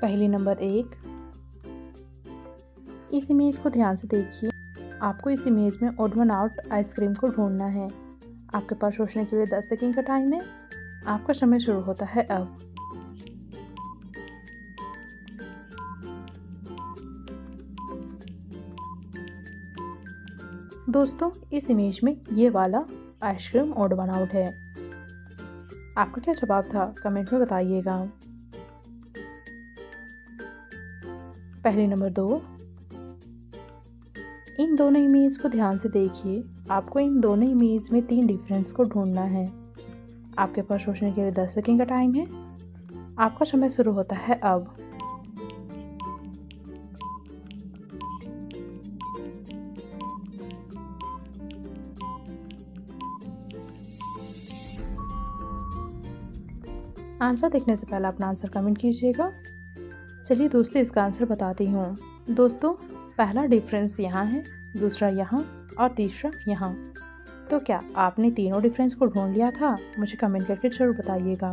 पहली नंबर 1। इस इमेज को ध्यान से देखिए। आपको इस इमेज में ओड वन आउट आइसक्रीम को ढूंढना है। आपके पास सोचने के लिए 10 सेकंड का टाइम है। आपका समय शुरू होता है अब। दोस्तों, इस इमेज में ये वाला आइसक्रीम ओड वन आउट है। आपका क्या जवाब था, कमेंट में बताइएगा। पहली नंबर 2। इन दोनों इमेज को ध्यान से देखिए। आपको इन दोनों इमेज में 3 डिफरेंस को ढूंढना है। आपके पास सोचने के लिए 10 सेकंड का टाइम है। आपका समय शुरू होता है अब। आंसर देखने से पहले अपना आंसर कमेंट कीजिएगा। चलिए दोस्तों, इसका आंसर बताती हूँ। दोस्तों, पहला डिफरेंस यहाँ है, दूसरा यहाँ और तीसरा यहाँ। तो क्या आपने तीनों डिफरेंस को ढूंढ लिया था? मुझे कमेंट करके जरूर बताइएगा।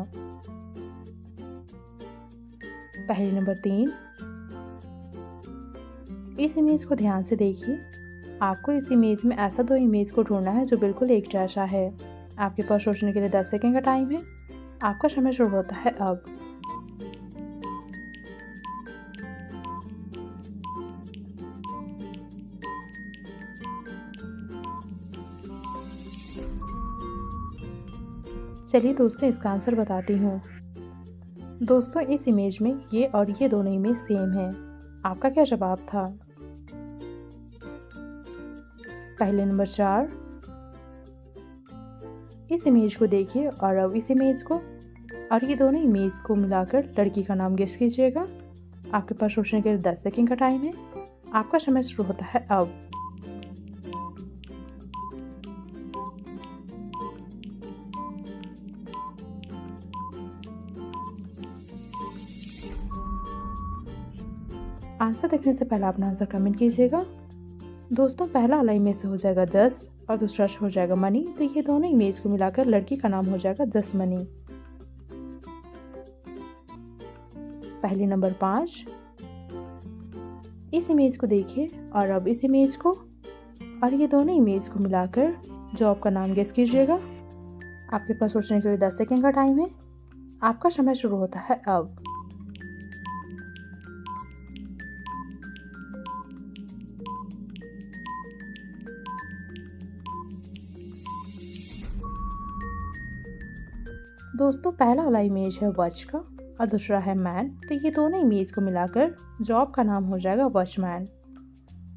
पहली नंबर 3। इस इमेज को ध्यान से देखिए। आपको इस इमेज में ऐसा 2 इमेज को ढूंढना है जो बिल्कुल एक जैसा है। आपके पास सोचने के लिए 10 सेकंड का टाइम है। आपका समय शुरू होता है अब। चलिए दोस्तों, इसका आंसर बताती हूँ। दोस्तों, इस इमेज में ये और ये दोनों इमेज सेम है। आपका क्या जवाब था? पहले नंबर 4। इस इमेज को देखिए और अब इस इमेज को और ये दोनों इमेज को मिलाकर लड़की का नाम गेस कीजिएगा। आपके पास सोचने के लिए 10 सेकंड का टाइम है। आपका समय शुरू होता है अब। आंसर देखने से पहले अपना आंसर कमेंट कीजिएगा। दोस्तों, पहला वाला इमेज से हो जाएगा जस और दूसरा हो जाएगा मनी। तो ये दोनों इमेज को मिलाकर लड़की का नाम हो जाएगा जस मनी। पहली नंबर 5। इस इमेज को देखिए और अब इस इमेज को और ये दोनों इमेज को मिलाकर जॉब का नाम गेस कीजिएगा। आपके पास सोचने के लिए 10 सेकंड का टाइम है। आपका समय शुरू होता है अब। दोस्तों, पहला वाला इमेज है वॉच का और दूसरा है मैन। तो ये दोनों इमेज को मिलाकर जॉब का नाम हो जाएगा वॉचमैन।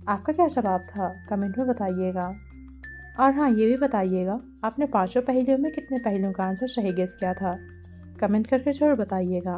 आपका क्या जवाब था, कमेंट में बताइएगा। और हाँ, ये भी बताइएगा आपने 5 पहेलियों में कितने पहेलियों का आंसर सही गेस किया था। कमेंट करके जरूर बताइएगा।